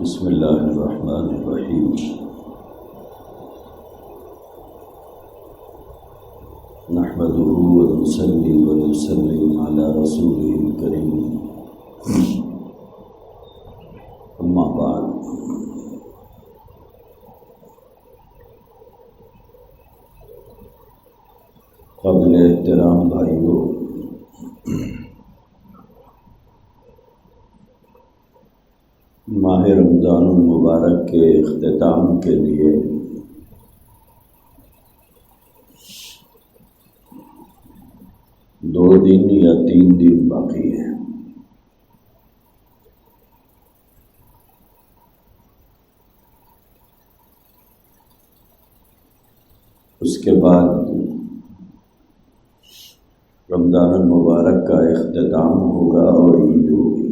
بسم اللہ الرحمن الرحیم۔ نحمده ونصلي ونسلم على رسوله الكريم، اما بعد۔ قابل احترام بھائیو، ماہ رمضان المبارک کے اختتام کے لیے دو دن یا 3 دن باقی ہیں۔ اس کے بعد رمضان المبارک کا اختتام ہوگا اور عید ہوگی۔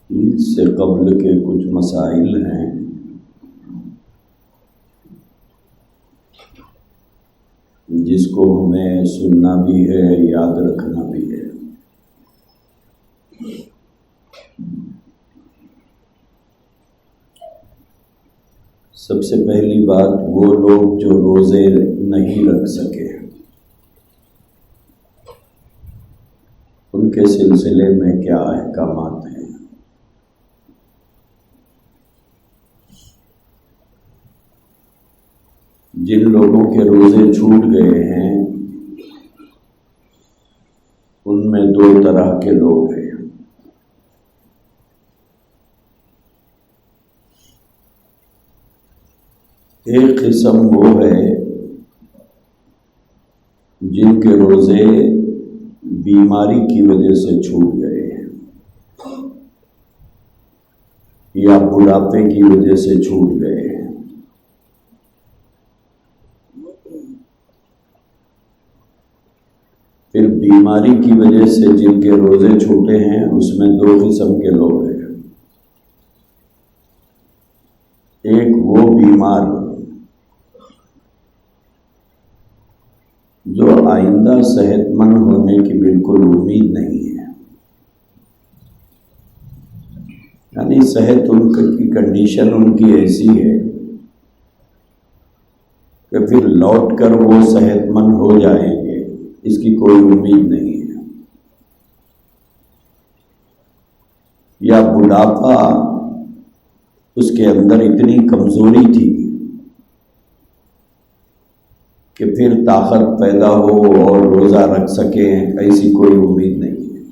عید سے قبل کے کچھ مسائل ہیں جس کو ہمیں سننا بھی ہے، یاد رکھنا بھی ہے۔ سب سے پہلی بات، وہ لوگ جو روزے نہیں رکھ سکے ان کے سلسلے میں کیا احکامات ہیں۔ جن لوگوں کے روزے چھوٹ گئے ہیں ان میں 2 طرح کے لوگ ہیں۔ ایک قسم وہ ہے جن کے روزے بیماری کی وجہ سے چھوٹ گئے ہیں یا بڑھاپے کی وجہ سے چھوٹ گئے ہیں۔ پھر بیماری کی وجہ سے جن کے روزے چھوٹے ہیں اس میں 2 قسم کے لوگ ہیں۔ ایک وہ بیمار جو آئندہ صحت مند ہونے کی بالکل امید نہیں ہے، یعنی صحت ان کی کنڈیشن ان کی ایسی ہے کہ پھر لوٹ کر وہ صحت مند ہو جائیں گے، اس کی کوئی امید نہیں ہے۔ یا بڑھاپا اس کے اندر اتنی کمزوری تھی کہ پھر طاقت پیدا ہو اور روزہ رکھ سکے، ایسی کوئی امید نہیں ہے۔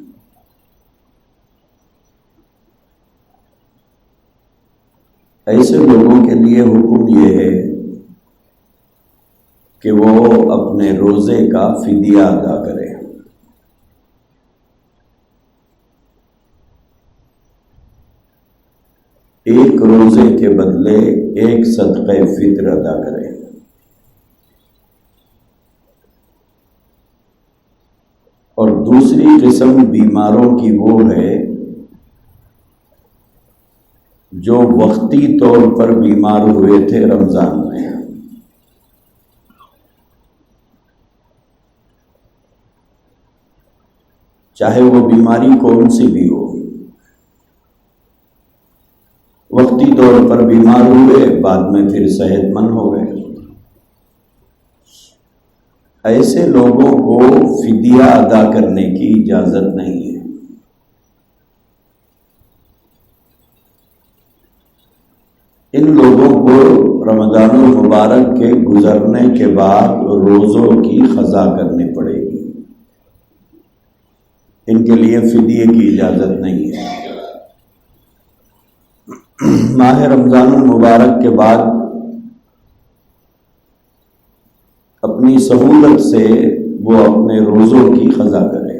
ایسے لوگوں کے لیے حکم یہ ہے کہ وہ اپنے روزے کا فدیہ ادا کریں۔ ایک روزے کے بدلے 1 صدقہ فطر ادا کریں۔ اور دوسری قسم بیماروں کی وہ ہے جو وقتی طور پر بیمار ہوئے تھے رمضان میں، چاہے وہ بیماری کون سی بھی ہو، وقتی طور پر بیمار ہوئے، بعد میں پھر صحت مند ہو گئے۔ ایسے لوگوں کو فدیہ ادا کرنے کی اجازت نہیں ہے۔ ان لوگوں کو رمضان المبارک کے گزرنے کے بعد روزوں کی قضا کرنی پڑے گی، ان کے لیے فدیے کی اجازت نہیں ہے۔ ماہ رمضان المبارک کے بعد اپنی سہولت سے وہ اپنے روزوں کی قضا کرے۔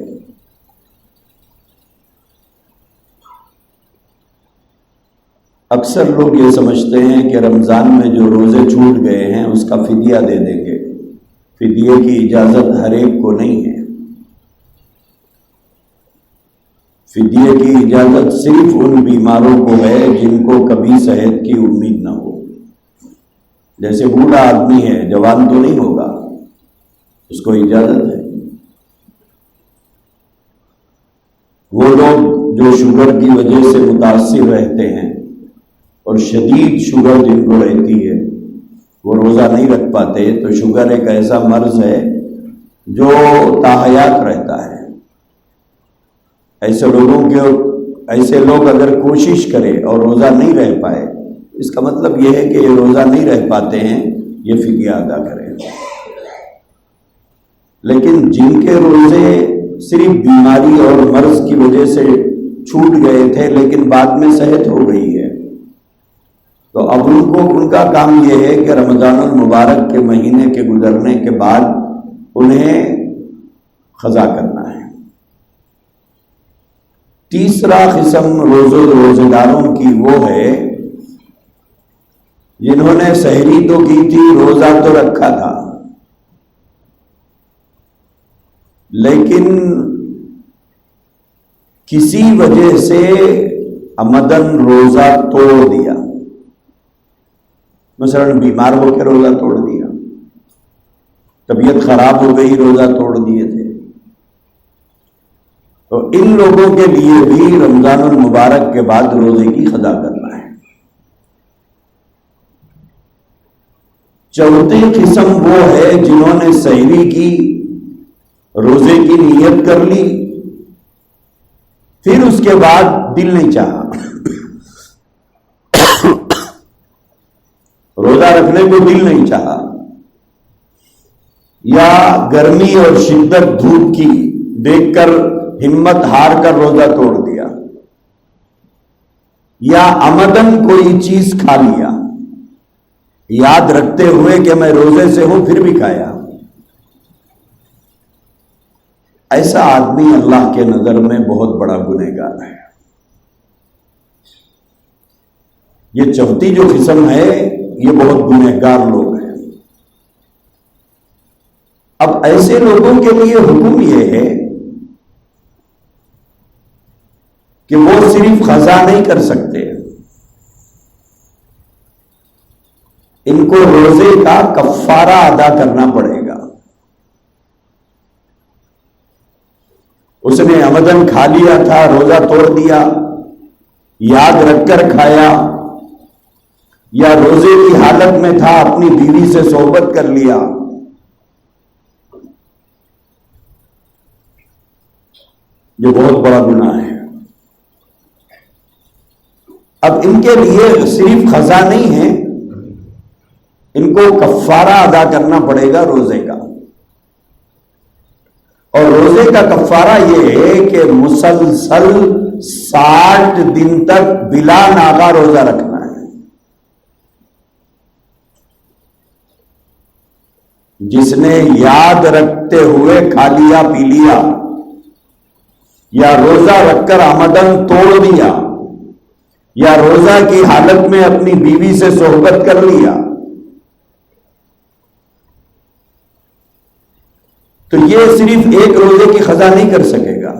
اکثر لوگ یہ سمجھتے ہیں کہ رمضان میں جو روزے چھوٹ گئے ہیں اس کا فدیہ دے دیں گے۔ فدیے کی اجازت ہر ایک کو نہیں ہے۔ فدیے کی اجازت صرف ان بیماروں کو ہے جن کو کبھی صحت کی امید نہ ہو۔ جیسے بوڑھا آدمی ہے، جوان تو نہیں ہوگا، اس کو اجازت ہے۔ جو شوگر کی وجہ سے متاثر رہتے ہیں اور شدید شوگر جن کو رہتی ہے وہ روزہ نہیں رکھ پاتے، تو شوگر ایک ایسا مرض ہے جو تاحیات رہتا ہے۔ ایسے لوگ اگر کوشش کرے اور روزہ نہیں رہ پائے، اس کا مطلب یہ ہے کہ یہ روزہ نہیں رہ پاتے ہیں، یہ فدیہ ادا کریں۔ لیکن جن کے روزے صرف بیماری اور مرض کی وجہ سے چھوٹ گئے تھے لیکن بعد میں صحت ہو گئی ہے، تو اب ان کا کام یہ ہے کہ رمضان المبارک کے مہینے کے گزرنے کے بعد انہیں قضا کرنا ہے۔ تیسرا قسم روزے داروں کی وہ ہے جنہوں نے سحری تو کی تھی، روزہ تو رکھا تھا، لیکن کسی وجہ سے عمدن روزہ توڑ دیا، مثلا بیمار ہو کے روزہ توڑ دیا، طبیعت خراب ہو گئی، روزہ توڑ دیے تھے، تو ان لوگوں کے لیے بھی رمضان المبارک کے بعد روزے کی قضا کرنا ہے۔ چوتھی قسم وہ ہے جنہوں نے سحری کی، روزے کی نیت کر لی، پھر اس کے بعد دل نہیں چاہا، روزہ رکھنے کو دل نہیں چاہا، یا گرمی اور شدت دھوپ کی دیکھ کر ہمت ہار کر روزہ توڑ دیا، یا عمدن کوئی چیز کھا لیا یاد رکھتے ہوئے کہ میں روزے سے ہوں پھر بھی کھایا، ایسا آدمی اللہ کے نظر میں بہت بڑا گنہگار ہے۔ یہ چوتھی جو قسم ہے یہ بہت گنہگار لوگ ہیں۔ اب ایسے لوگوں کے لیے حکم یہ ہے کہ وہ صرف قضا نہیں کر سکتے، ان کو روزے کا کفارہ ادا کرنا پڑے گا۔ اس نے عمدن کھا لیا تھا، روزہ توڑ دیا، یاد رکھ کر کھایا، یا روزے کی حالت میں تھا اپنی بیوی سے صحبت کر لیا، یہ بہت بڑا گناہ ہے۔ اب ان کے لیے صرف قضا نہیں ہے، ان کو کفارہ ادا کرنا پڑے گا روزے کا، اور روزے کا کفارہ یہ ہے کہ مسلسل 60 دن تک بلا ناغہ روزہ رکھنا ہے۔ جس نے یاد رکھتے ہوئے کھا لیا پی لیا، یا روزہ رکھ کر عمدن توڑ دیا، یا روزہ کی حالت میں اپنی بیوی سے صحبت کر لیا، تو یہ صرف ایک روزے کی قضا نہیں کر سکے گا۔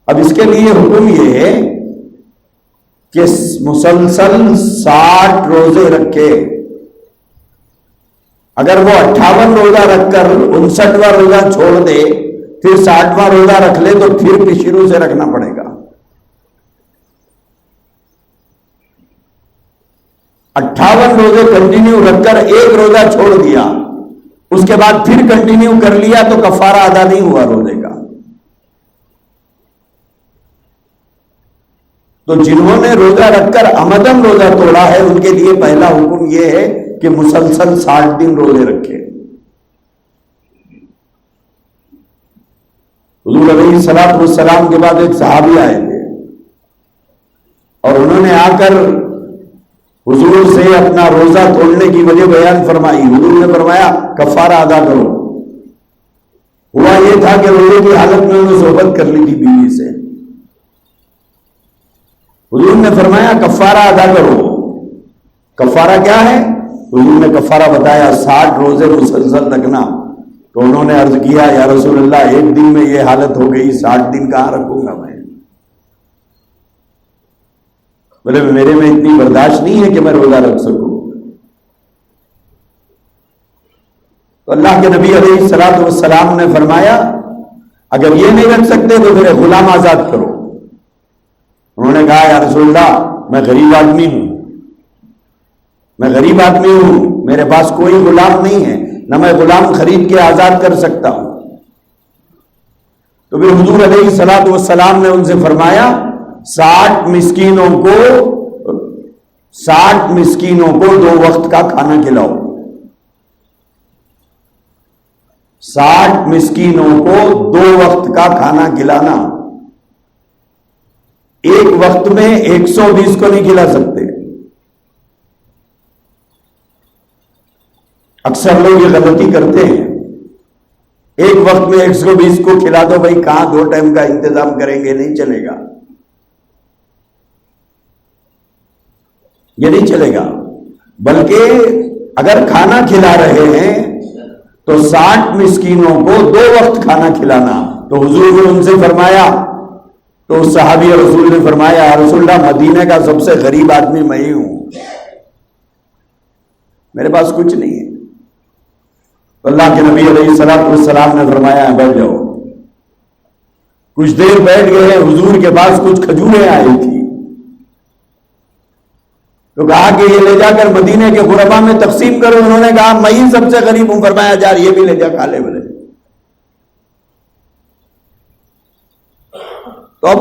اب اس کے لیے حکم یہ ہے کہ مسلسل 60 روزے رکھے۔ اگر وہ 58 روزہ رکھ کر 59واں روزہ چھوڑ دے، پھر 60واں روزہ رکھ لے، تو پھر بھی شروع سے رکھنا پڑے گا۔ 58 روزے کنٹینیو رکھ کر ایک روزہ چھوڑ دیا، اس کے بعد پھر کنٹینیو کر لیا، تو کفارہ ادا نہیں ہوا روزے کا۔ تو جنہوں نے روزہ رکھ کر عمدن روزہ توڑا ہے، ان کے لیے پہلا حکم یہ ہے کہ مسلسل 60 دن روزے رکھے۔ حضور علیہ الصلوۃ والسلام کے بعد ایک صحابی آئے تھے، اور انہوں نے آ کر حضور سے اپنا روزہ توڑنے کی وجہ بیان فرمائی۔ حضور نے فرمایا کفارہ ادا کرو۔ ہوا یہ تھا کہ روزے کی حالت میں انہوں نے صحبت کر لی تھی بیوی سے۔ حضور نے فرمایا کفارہ ادا کرو۔ کفارہ کیا ہے؟ حضور نے کفارہ بتایا، 60 روزے مسلسل رکھنا۔ تو انہوں نے عرض کیا یا رسول اللہ، ایک دن میں یہ حالت ہو گئی، 60 دن کہاں رکھوں گا میں؟ بولے میرے میں اتنی برداشت نہیں ہے کہ میں روزہ رکھ سکوں۔ تو اللہ کے نبی علیہ الصلوۃ والسلام نے فرمایا اگر یہ نہیں رکھ سکتے تو پھر غلام آزاد کرو۔ انہوں نے کہا یا رسول اللہ میں غریب آدمی ہوں، میرے پاس کوئی غلام نہیں ہے، نہ میں غلام خرید کے آزاد کر سکتا ہوں۔ تو پھر حضور علیہ الصلوۃ والسلام نے ان سے فرمایا 60 مسکینوں کو 2 وقت کا کھانا کھلاؤ۔ 60 مسکینوں کو 2 وقت کا کھانا کھلانا، ایک وقت میں 120 کو نہیں کھلا سکتے۔ اکثر لوگ یہ غلطی کرتے ہیں، ایک وقت میں 120 کو کھلا دو، بھائی کہاں 2 ٹائم کا انتظام کریں گے، نہیں چلے گا، یہ نہیں چلے گا۔ بلکہ اگر کھانا کھلا رہے ہیں تو 60 مسکینوں کو 2 وقت کھانا کھلانا۔ تو حضور نے ان سے فرمایا، تو صحابی رسول نے فرمایا یا رسول اللہ مدینے کا سب سے غریب آدمی میں ہی ہوں، میرے پاس کچھ نہیں ہے۔ تو اللہ کے نبی علیہ الصلوۃ والسلام نے فرمایا بیٹھ جاؤ۔ کچھ دیر بیٹھ گئے، حضور کے پاس کچھ کھجوریں آئی تھی، تو کہا کہ یہ لے جا کر مدینے کے غربا میں تقسیم کرو۔ انہوں نے کہا میں ہی سب سے غریب ہوں، فرمایا جا یہ بھی لے جا کھا لے بولے۔ تو اب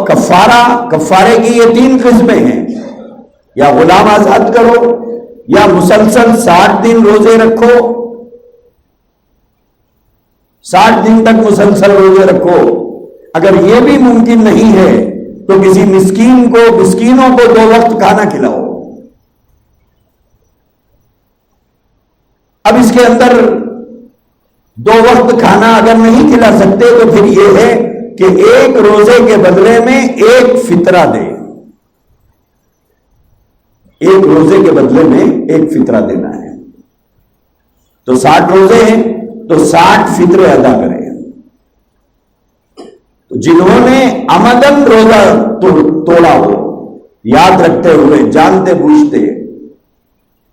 کفارے کی یہ 3 قسمیں ہیں، یا غلام آزاد کرو، یا مسلسل 60 دن روزے رکھو، 60 دن تک مسلسل روزے رکھو۔ اگر یہ بھی ممکن نہیں ہے تو کسی مسکینوں کو 2 وقت کھانا کھلاؤ۔ اب اس کے اندر 2 وقت کھانا اگر نہیں کھلا سکتے تو پھر یہ ہے کہ ایک روزے کے بدلے میں 1 فطرہ دے، ایک روزے کے بدلے میں 1 فطرہ دینا ہے۔ تو 60 روزے ہیں تو 60 فطرے ادا کریں۔ تو جنہوں نے عمدن روزہ توڑا ہو، یاد رکھتے ہوئے، جانتے بوجھتے،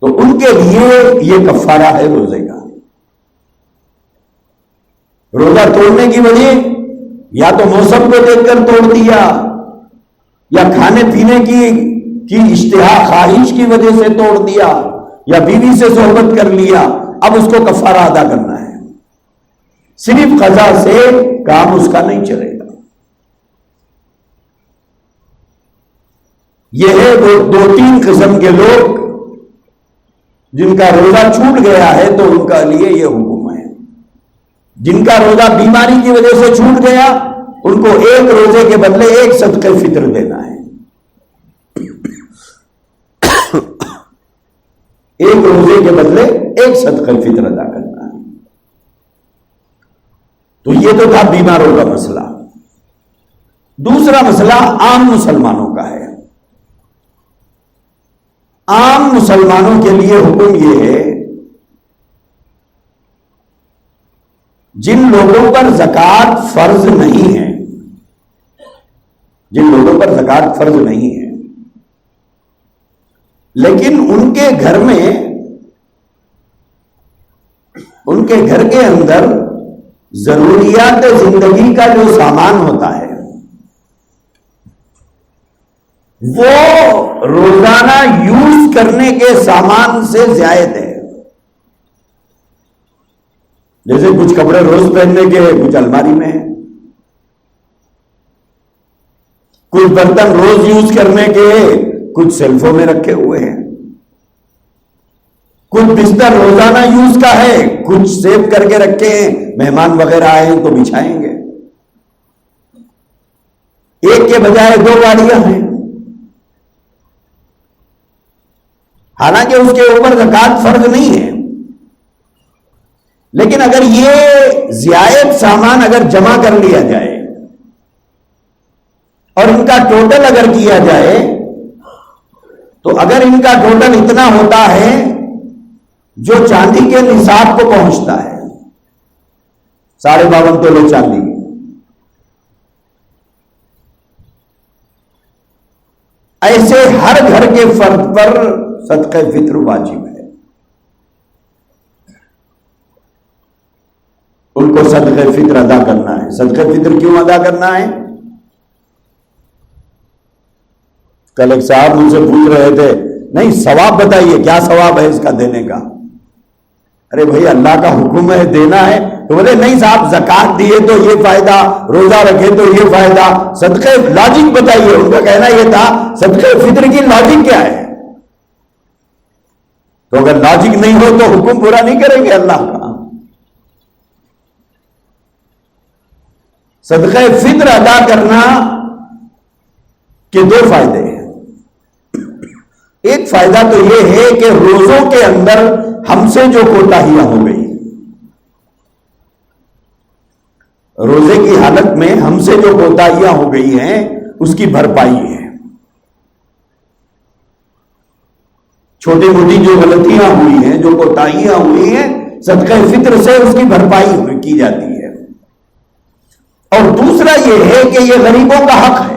تو ان کے لیے یہ کفارہ ہے روزے کا۔ روزہ توڑنے کی وجہ یا تو موسم کو دیکھ کر توڑ دیا، یا کھانے پینے کی اشتہا خواہش کی وجہ سے توڑ دیا، یا بیوی سے صحبت کر لیا، اب اس کو کفارہ ادا کرنا ہے۔ صرف قضا سے کام اس کا نہیں چلے گا۔ یہ ہے وہ 2-3 قسم کے لوگ جن کا روزہ چھوٹ گیا ہے، تو ان کا لیے یہ حکم ہے۔ جن کا روزہ بیماری کی وجہ سے چھوٹ گیا، ان کو 1 روزے کے بدلے 1 صدقہ فطر دینا ہے، 1 روزے کے بدلے 1 صدقہ فطر ادا کرنا ہے۔ تو یہ تو تھا بیماروں کا مسئلہ۔ دوسرا مسئلہ عام مسلمانوں کا ہے۔ عام مسلمانوں کے لیے حکم یہ ہے، جن لوگوں پر زکوٰۃ فرض نہیں ہے، جن لوگوں پر زکوٰۃ فرض نہیں ہے، لیکن ان کے گھر میں، ان کے گھر کے اندر ضروریات زندگی کا جو سامان ہوتا ہے وہ روزانہ یوز کرنے کے سامان سے زائد ہے۔ جیسے کچھ کپڑے روز پہننے کے کچھ الماری میں ہیں، کچھ برتن روز یوز کرنے کے کچھ سیلفوں میں رکھے ہوئے ہیں، کچھ بستر روزانہ یوز کا ہے، کچھ سیو کر کے رکھے ہیں، مہمان وغیرہ آئے ہیں تو بچھائیں گے۔ ایک کے بجائے 2 گاڑیاں ہیں، حالانکہ اس کے اوپر زکوٰۃ فرض نہیں ہے، لیکن اگر یہ زائد سامان اگر جمع کر لیا جائے اور ان کا ٹوٹل اگر کیا جائے تو اگر ان کا ٹوٹل اتنا ہوتا ہے جو چاندی کے نصاب کو پہنچتا ہے، 52.5 تولے چاندی، ایسے ہر گھر کے فرد پر صدقہ فطر واجب ہے۔ ان کو صدقہ فطر ادا کرنا ہے۔ صدقہ فطر کیوں ادا کرنا ہے؟ کل ایک صاحب مجھ سے پوچھ رہے تھے نہیں ثواب بتائیے کیا ثواب ہے اس کا دینے کا. ارے بھائی اللہ کا حکم ہے دینا ہے تو بولے نہیں صاحب زکات دیے تو یہ فائدہ, روزہ رکھے تو یہ فائدہ, صدقے لاجک بتائیے. ان کا کہنا یہ تھا صدقے فطر کی لاجک کیا ہے؟ تو اگر لاجک نہیں ہو تو حکم پورا نہیں کریں گے اللہ کا. صدقہ فطر ادا کرنا کے دو فائدے ہیں. ایک فائدہ تو یہ ہے کہ روزوں کے اندر ہم سے جو کوتاہیاں ہو گئی, روزے کی حالت میں ہم سے جو کوتاہیاں ہو گئی ہیں اس کی بھرپائی ہے. چھوٹی موٹی جو غلطیاں ہوئی ہیں, جو کوتاہیاں ہوئی ہیں, صدقہ فطر سے اس کی بھرپائی کی جاتی ہے. اور دوسرا یہ ہے کہ یہ غریبوں کا حق ہے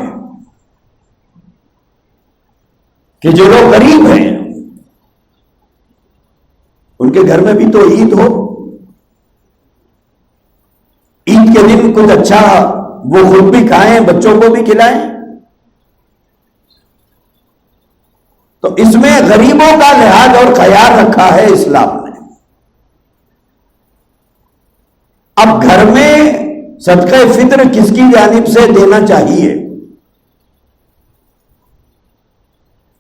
کہ جو لوگ غریب ہیں ان کے گھر میں بھی تو عید ہو, عید کے دن کچھ اچھا وہ خود بھی کھائیں, بچوں کو بھی کھلائیں. تو اس میں غریبوں کا لحاظ اور خیال رکھا ہے اسلام نے. اب گھر میں صدقہ فطر کس کی جانب سے دینا چاہیے؟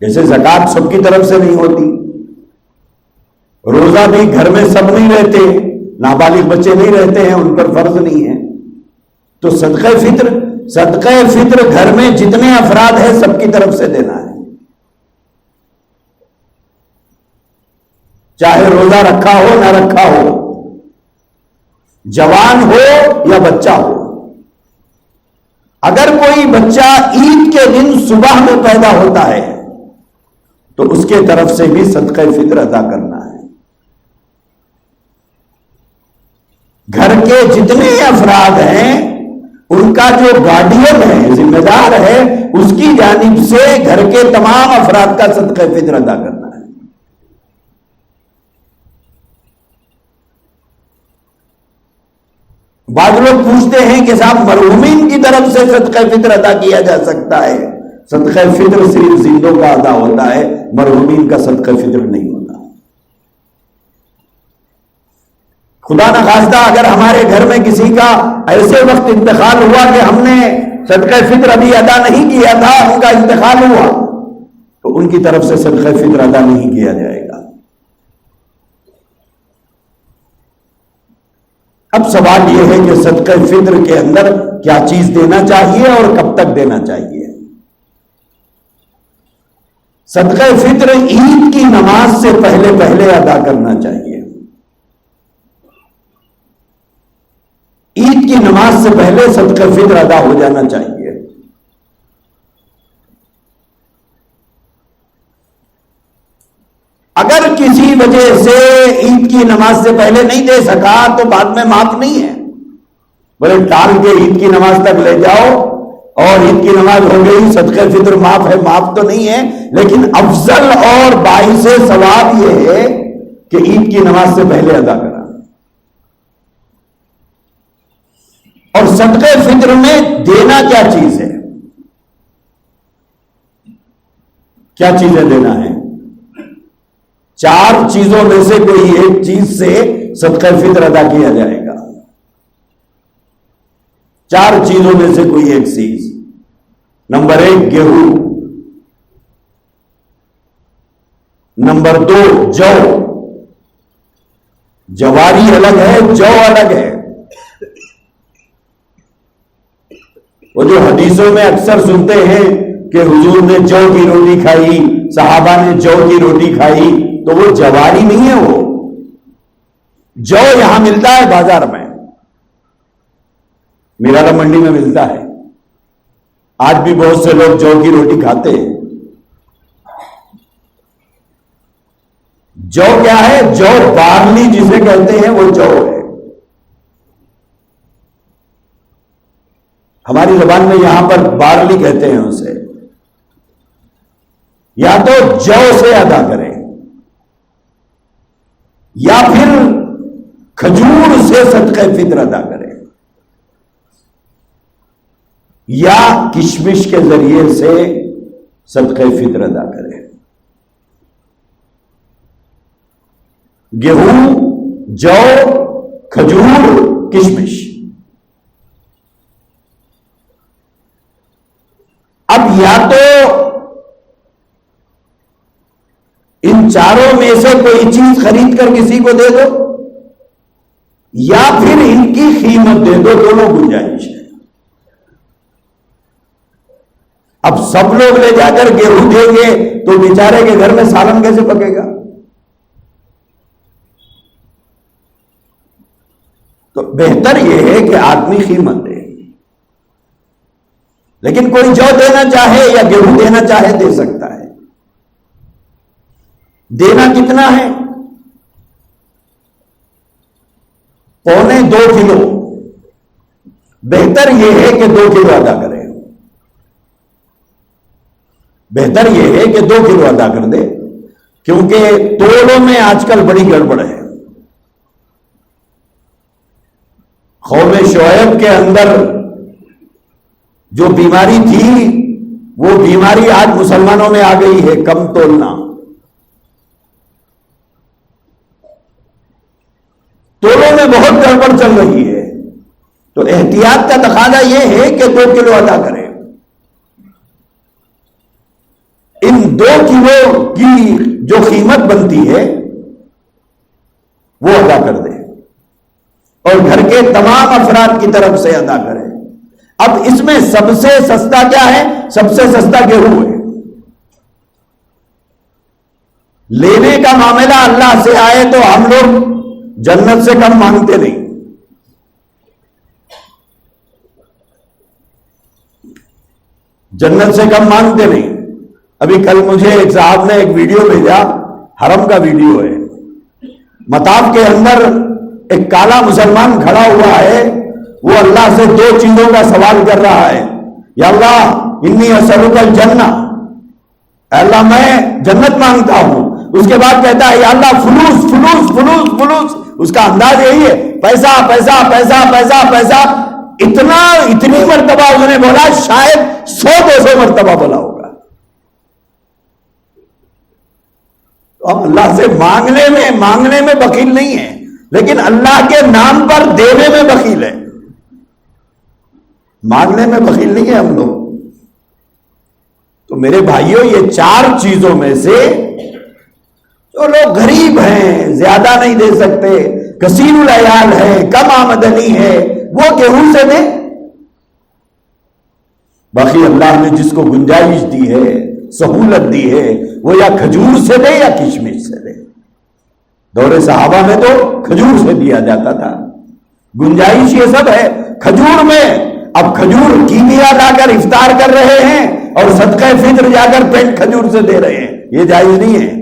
جیسے زکات سب کی طرف سے نہیں ہوتی, روزہ بھی گھر میں سب نہیں رہتے, نابالغ بچے نہیں رہتے ہیں, ان پر فرض نہیں ہے. تو صدقہ فطر گھر میں جتنے افراد ہیں سب کی طرف سے دینا ہے, چاہے روزہ رکھا ہو نہ رکھا ہو, جوان ہو یا بچہ ہو. اگر کوئی بچہ عید کے دن صبح میں پیدا ہوتا ہے تو اس کے طرف سے بھی صدقہ فطر ادا کرنا ہے. گھر کے جتنے افراد ہیں ان کا جو گارڈین ہے, ذمہ دار ہے, اس کی جانب سے گھر کے تمام افراد کا صدقہ فطر ادا کرنا ہے. بعض لوگ پوچھتے ہیں کہ صاحب مرحومین کی طرف سے صدقہ فطر ادا کیا جا سکتا ہے. صدقہ فطر صرف زندوں کا ادا ہوتا ہے, مرحومین کا صدقہ فطر نہیں ہوتا. خدا نخواستہ اگر ہمارے گھر میں کسی کا ایسے وقت انتقال ہوا کہ ہم نے صدقہ فطر ابھی ادا نہیں کیا تھا, ان کا انتقال ہوا, تو ان کی طرف سے صدقہ فطر ادا نہیں کیا جائے گا. اب سوال یہ ہے کہ صدقہ فطر کے اندر کیا چیز دینا چاہیے اور کب تک دینا چاہیے؟ صدقہ فطر عید کی نماز سے پہلے ادا کرنا چاہیے. عید کی نماز سے پہلے صدقہ فطر ادا ہو جانا چاہیے. اگر کسی وجہ سے عید کی نماز سے پہلے نہیں دے سکا تو بعد میں معاف نہیں ہے. بولے ٹال کے عید کی نماز تک لے جاؤ اور عید کی نماز ہو گئی, صدقہ فطر معاف ہے, معاف تو نہیں ہے, لیکن افضل اور باعث ثواب یہ ہے کہ عید کی نماز سے پہلے ادا کرنا. اور صدقہ فطر میں دینا کیا چیز ہے؟ کیا چیزیں دینا ہے؟ 4 چیزوں میں سے کوئی ایک چیز سے صدقہ فطر ادا کیا جائے گا. 4 چیزوں میں سے کوئی ایک چیز. نمبر 1 گیہوں, نمبر 2 جو. جواری الگ ہے, جو الگ ہے. وہ جو حدیثوں میں اکثر سنتے ہیں کہ حضور نے جو کی روٹی کھائی, صحابہ نے جو کی روٹی کھائی, تو وہ جواری نہیں ہے. وہ جو یہاں ملتا ہے بازار میں, میرا منڈی میں ملتا ہے. آج بھی بہت سے لوگ جو کی روٹی کھاتے ہیں. جو کیا ہے؟ جو بارلی جسے کہتے ہیں وہ جو ہے. ہماری زبان میں یہاں پر بارلی کہتے ہیں اسے. یا تو جو سے ادا کریں یا پھر کھجور سے صدقہ فطر ادا کریں یا کشمش کے ذریعے سے صدقہ فطر ادا کرے. گیہوں، جو، کھجور، کشمش. اب یا تو ان چاروں میں سے کوئی چیز خرید کر کسی کو دے دو یا پھر ان کی قیمت دے دو، دونوں گنجائش ہے. اب سب لوگ لے جا کر گیہوں دیں گے تو بیچارے کے گھر میں سالن کیسے پکے گا؟ تو بہتر یہ ہے کہ آدمی قیمت دے. لیکن کوئی جو دینا چاہے یا گیہوں دینا چاہے دے سکتا ہے. دینا کتنا ہے؟ 1.25 کلو. بہتر یہ ہے کہ 2 کلو ادا کرے. بہتر یہ ہے کہ 2 کلو ادا کر دے، کیونکہ تولوں میں آج کل بڑی گڑبڑ ہے. قوم شعیب کے اندر جو بیماری تھی وہ بیماری آج مسلمانوں میں آ گئی ہے، کم تولنا. تولوں میں بہت گڑبڑ چل رہی ہے، تو احتیاط کا تقاضا یہ ہے کہ 2 کلو ادا کریں. ان 2 کلو کی جو قیمت بنتی ہے وہ ادا کر دے اور گھر کے تمام افراد کی طرف سے ادا کرے. اب اس میں سب سے سستا کیا ہے؟ سب سے سستا گیہوں ہے. لینے کا معاملہ اللہ سے آئے تو ہم لوگ جنت سے کم مانگتے نہیں. جنت سے کم مانگتے نہیں. ابھی کل مجھے ایک صاحب نے ایک ویڈیو بھیجا، حرم کا ویڈیو ہے. مطاف کے اندر ایک کالا مسلمان کھڑا ہوا ہے، وہ اللہ سے 2 چیزوں کا سوال کر رہا ہے. یا اللہ انی اسألک الجنہ، اللہ میں جنت مانگتا ہوں. اس کے بعد کہتا ہے یا اللہ فلوس فلوس فلوس فلوس. اس کا انداز یہی ہے، پیسہ پیسہ پیسہ پیسہ پیسہ. اتنی مرتبہ اس نے بولا، شاید 100-200 مرتبہ بولا ہوگا. ہم اللہ سے مانگنے میں بخیل نہیں ہیں، لیکن اللہ کے نام پر دینے میں بخیل ہے. مانگنے میں بخیل نہیں ہے ہم لوگ. تو میرے بھائیوں، یہ 4 چیزوں میں سے جو لوگ غریب ہیں، زیادہ نہیں دے سکتے، کثیر العیال ہے، کم آمدنی ہے، وہ گیہوں سے دے. باقی اللہ نے جس کو گنجائش دی ہے، سہولت دی ہے، وہ یا کھجور سے دے یا کشمش سے دے. دور صحابہ میں تو کھجور سے دیا جاتا تھا. گنجائش یہ سب ہے کھجور میں. اب کھجور کیمیا لا کر افطار کر رہے ہیں اور صدقہ فطر جا کر پینٹ کھجور سے دے رہے ہیں. یہ جائز نہیں ہے،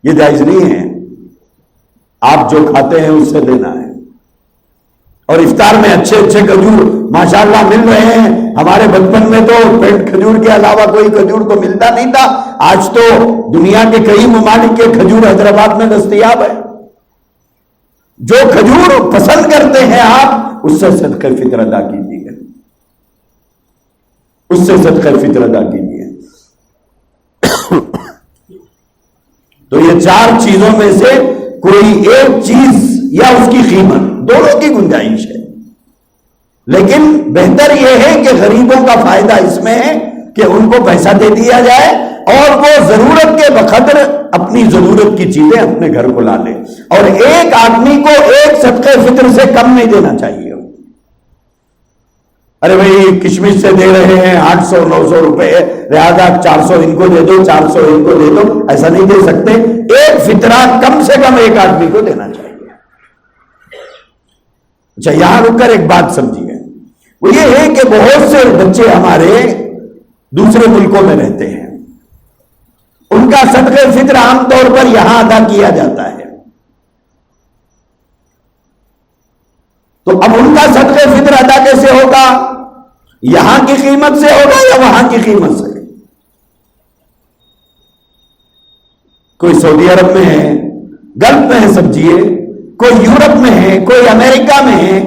یہ جائز نہیں ہے. آپ جو کھاتے ہیں اس سے دینا ہے. اور افطار میں اچھے اچھے کھجور ماشاءاللہ مل رہے ہیں. ہمارے بچپن میں تو پینٹ کھجور کے علاوہ کوئی کھجور تو ملتا نہیں تھا. آج تو دنیا کے کئی ممالک کے کھجور حیدرآباد میں دستیاب ہے. جو کھجور پسند کرتے ہیں آپ، اس سے صدقہ فطر ادا کیجیے، اس سے صدقہ فطر ادا کیجیے. تو یہ 4 چیزوں میں سے کوئی ایک چیز یا اس کی قیمت، دونوں کی گنجائش ہے. لیکن بہتر یہ ہے کہ غریبوں کا فائدہ اس میں ہے کہ ان کو پیسہ دے دیا جائے اور وہ ضرورت کے بقدر اپنی ضرورت کی چیزیں اپنے گھر کو لا لے. اور ایک آدمی کو ایک صدقہ فطر سے کم نہیں دینا چاہیے. ارے بھائی کشمش سے دے رہے ہیں 800-900 روپے، لہذا 400 ان کو دے دو، 400 ان کو دے دو. ایسا نہیں دے سکتے. ایک فطرہ کم سے کم ایک آدمی کو دینا چاہیے. اچھا، یہاں رک کر ایک بات سمجھیے. وہ یہ ہے کہ بہت سے بچے ہمارے دوسرے ملکوں میں رہتے ہیں. ان کا صدقہ فطر عام طور پر یہاں ادا کیا جاتا ہے. تو اب ان کا صدقہ فطر ادا کیسے ہوگا؟ یہاں کی قیمت سے ہوگا یا وہاں کی قیمت سے؟ کوئی سعودی عرب میں ہے، گلف میں ہے سمجھیے، کوئی یورپ میں ہے، کوئی امریکہ میں ہے.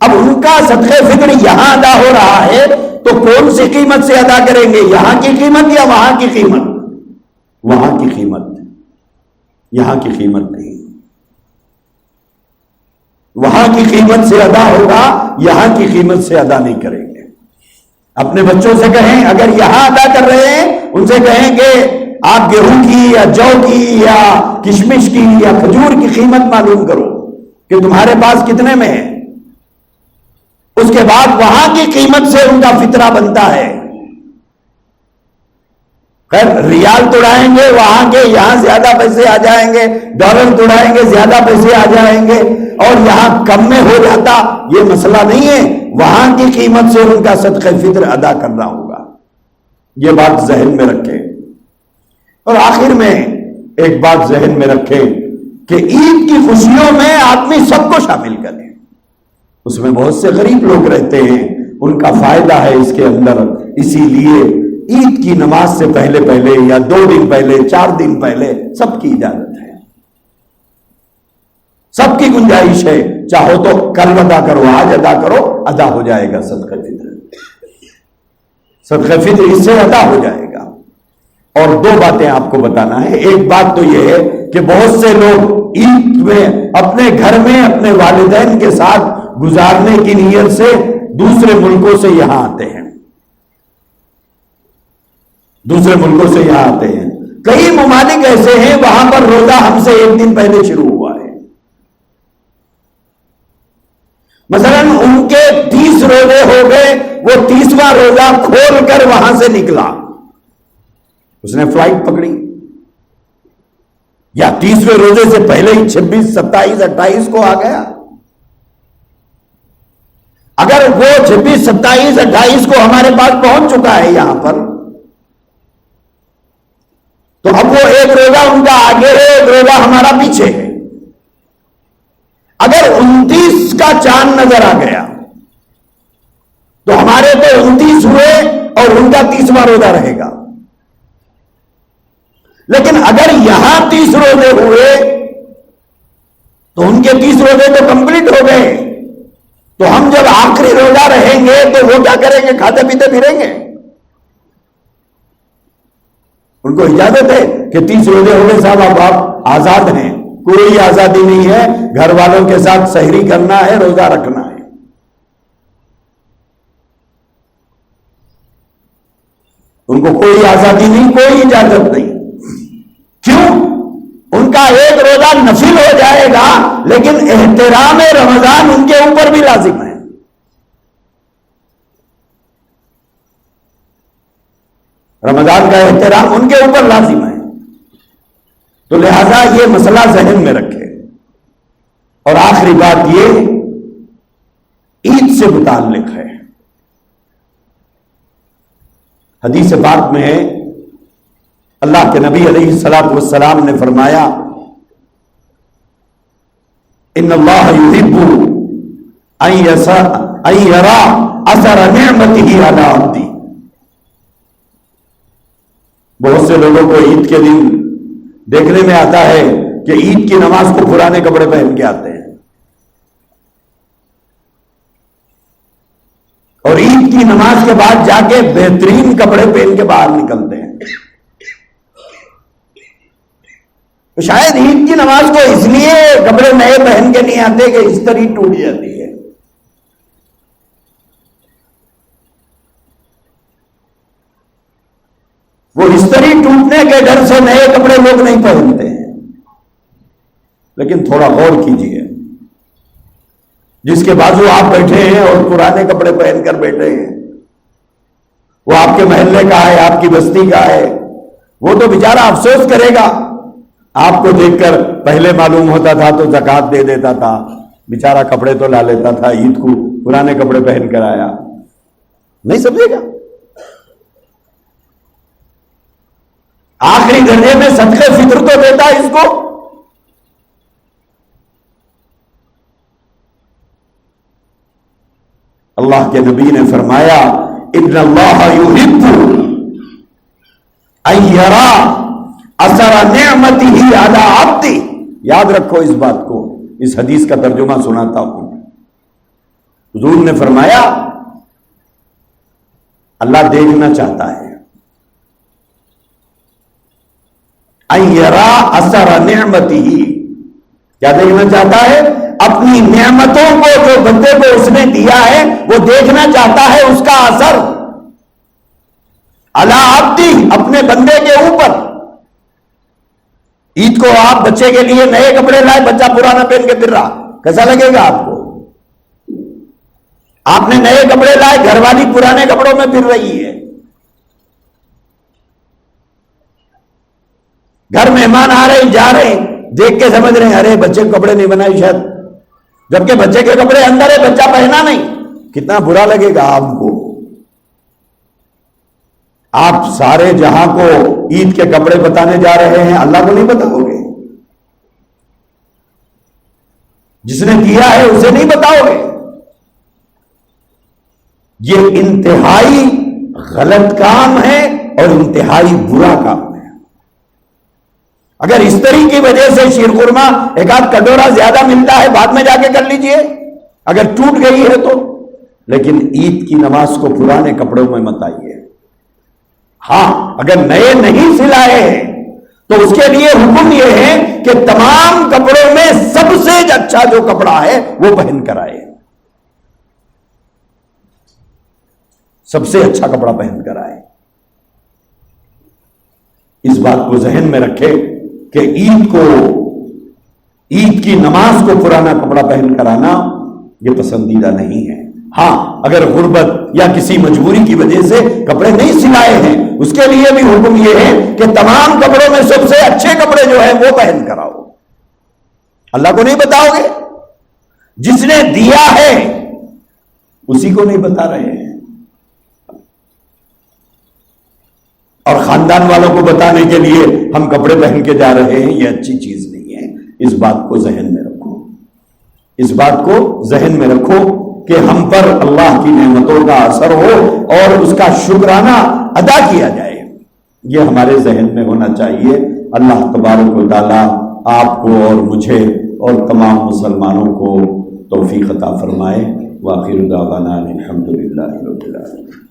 اب ان کا صدقہ فطر یہاں ادا ہو رہا ہے تو کون سی قیمت سے ادا کریں گے؟ یہاں کی قیمت یا وہاں کی قیمت؟ وہاں کی قیمت، یہاں کی قیمت نہیں۔ وہاں کی قیمت سے ادا ہوگا، یہاں کی قیمت سے ادا نہیں کریں گے۔ اپنے بچوں سے کہیں، اگر یہاں ادا کر رہے ہیں ان سے کہیں کہ آپ گیہوں کی یا جو کی یا کشمش کی یا کھجور کی قیمت معلوم کرو کہ تمہارے پاس کتنے میں ہے، اس کے بعد وہاں کی قیمت سے ان کا فطرہ بنتا ہے۔ خیر ریال توڑائیں گے وہاں کے، یہاں زیادہ پیسے آ جائیں گے، ڈالر توڑائیں گے زیادہ پیسے آ جائیں گے، اور یہاں کم میں ہو جاتا، یہ مسئلہ نہیں ہے۔ وہاں کی قیمت سے ان کا صدقہ فطر ادا کرنا ہوگا، یہ بات ذہن میں رکھیں۔ اور آخر میں ایک بات ذہن میں رکھیں کہ عید کی خوشیوں میں آدمی سب کو شامل کرے۔ اس میں بہت سے غریب لوگ رہتے ہیں، ان کا فائدہ ہے اس کے اندر، اسی لیے عید کی نماز سے پہلے پہلے یا 2 دن پہلے 4 دن پہلے سب کی اجازت ہے، سب کی گنجائش ہے، چاہو تو کل ادا کرو، آج ادا کرو، ادا ہو جائے گا صدقہ فطر، صدقہ فطر اس سے ادا ہو جائے گا۔ اور 2 باتیں آپ کو بتانا ہے۔ ایک بات تو یہ ہے کہ بہت سے لوگ عید میں اپنے گھر میں اپنے والدین کے ساتھ گزارنے کی نیت سے دوسرے ملکوں سے یہاں آتے ہیں، دوسرے ملکوں سے یہاں آتے ہیں۔ کئی ممالک ایسے ہیں وہاں پر روزہ ہم سے 1 دن پہلے شروع ہوا ہے۔ مثلا ان کے 30 روزے ہو گئے، وہ 30واں روزہ کھول کر وہاں سے نکلا، اس نے فلائٹ پکڑی، یا 30ویں روزے سے پہلے ہی 26 27 28 کو آ گیا۔ اگر وہ 26 27 28 کو ہمارے پاس پہنچ چکا ہے یہاں پر، تو اب وہ ایک روزہ ان کا آگے ہے، ایک روزہ ہمارا پیچھے ہے۔ اگر 29 کا چاند نظر آ گیا تو ہمارے تو 29 ہوئے اور ان کا 30واں روزہ رہے گا۔ لیکن اگر یہاں 30 روزے ہوئے تو ان کے 30 روزے تو کمپلیٹ ہو گئے، تو ہم جب آخری روزہ رہیں گے تو وہ کیا کریں گے؟ کھاتے پیتے پھریں گے۔ ان کو اجازت ہے کہ 30 روزے ہو گئے صاحب، اب آپ آزاد ہیں، کوئی آزادی نہیں ہے، گھر والوں کے ساتھ سحری کرنا ہے، روزہ رکھنا ہے۔ ان کو کوئی آزادی نہیں، کوئی اجازت نہیں۔ کیوں؟ ان کا ایک روزہ نفل ہو جائے گا، لیکن احترام رمضان ان کے اوپر بھی لازم ہے۔ رمضان کا احترام ان کے اوپر لازم ہے، تو لہذا یہ مسئلہ ذہن میں رکھے۔ اور آخری بات یہ عید سے متعلق ہے، حدیث پاک میں ہے، اللہ کے نبی علیہ الصلوۃ والسلام نے فرمایا، ان اللہ یحب ان یرا اثر نعمتہ علی عبدہ۔ بہت سے لوگوں کو عید کے دن دیکھنے میں آتا ہے کہ عید کی نماز کو پرانے کپڑے پہن کے آتے ہیں، اور عید کی نماز کے بعد جا کے بہترین کپڑے پہن کے باہر نکلتے ہیں۔ تو شاید عید کی نماز کو اس لیے کپڑے نئے پہن کے نہیں آتے کہ استری ٹوٹ جاتی ہے۔ وہ استری ٹوٹنے کے ڈر سے نئے کپڑے لوگ نہیں پہنتے ہیں۔ لیکن تھوڑا غور کیجیے، جس کے بازو آپ بیٹھے ہیں اور پرانے کپڑے پہن کر بیٹھے ہیں، وہ آپ کے محلے کا ہے، آپ کی بستی کا ہے، وہ تو بیچارہ افسوس کرے گا۔ آپ کو دیکھ کر پہلے معلوم ہوتا تھا تو زکوٰۃ دے دیتا تھا، بیچارہ کپڑے تو لا لیتا تھا، عید کو پرانے کپڑے پہن کر آیا، نہیں سمجھے گا۔ آخری درجے میں صدقہ فطر تو دیتا اس کو۔ اللہ کے نبی نے فرمایا، ان اللہ یحب ان یرا اثر نعمتہ علی عبدہ۔ یاد رکھو اس بات کو، اس حدیث کا ترجمہ سناتا ہوں۔ حضور نے فرمایا اللہ دیکھنا چاہتا ہے ان یرا اثر نعمتہ، کیا دیکھنا چاہتا ہے؟ اپنی نعمتوں کو جو بندے کو اس نے دیا ہے وہ دیکھنا چاہتا ہے اس کا اثر علی عبدی، اپنے بندے کے اوپر۔ عید کو آپ بچے کے لیے نئے کپڑے لائے، بچہ پرانا پہن کے پھر رہا، کیسا لگے گا آپ کو؟ آپ نے نئے کپڑے لائے، گھر والی پرانے کپڑوں میں پھر رہی ہے، گھر مہمان آ رہے جا رہے دیکھ کے سمجھ رہے ہیں ارے بچے کو کپڑے نہیں بنائے شاید، جبکہ بچے کے کپڑے اندر ہے، بچہ پہنا نہیں، کتنا برا لگے گا آپ کو۔ آپ سارے جہاں کو عید کے کپڑے بتانے جا رہے ہیں، اللہ کو نہیں بتاؤ گے؟ جس نے کیا ہے اسے نہیں بتاؤ گے؟ یہ انتہائی غلط کام ہے اور انتہائی برا کام ہے۔ اگر استری کی وجہ سے شیر خورما ایک آدھ کٹورا زیادہ ملتا ہے بعد میں جا کے کر لیجئے، اگر ٹوٹ گئی ہے تو، لیکن عید کی نماز کو پرانے کپڑوں میں مت آئیے۔ ہاں اگر نئے نہیں سلائے ہیں تو اس کے لیے حکم یہ ہے کہ تمام کپڑوں میں سب سے اچھا جو کپڑا ہے وہ پہن کر آئے، سب سے اچھا کپڑا پہن کر آئے۔ اس بات کو ذہن میں رکھے کہ عید کی نماز کو پرانا کپڑا پہن کر آنا یہ پسندیدہ نہیں ہے۔ ہاں اگر غربت یا کسی مجبوری کی وجہ سے کپڑے نہیں سلائے ہیں اس کے لیے بھی حکم یہ ہے کہ تمام کپڑوں میں سب سے اچھے کپڑے جو ہیں وہ پہن کر آؤ۔ اللہ کو نہیں بتاؤ گے؟ جس نے دیا ہے اسی کو نہیں بتا رہے ہیں، اور خاندان والوں کو بتانے کے لیے ہم کپڑے پہن کے جا رہے ہیں، یہ اچھی چیز نہیں ہے۔ اس بات کو ذہن میں رکھو، اس بات کو ذہن میں رکھو کہ ہم پر اللہ کی نعمتوں کا اثر ہو اور اس کا شکرانہ ادا کیا جائے، یہ ہمارے ذہن میں ہونا چاہیے۔ اللہ تبارک و تعالی آپ کو اور مجھے اور تمام مسلمانوں کو توفیق عطا فرمائے۔ وآخر دعوانا الحمدللہ رب العالمین۔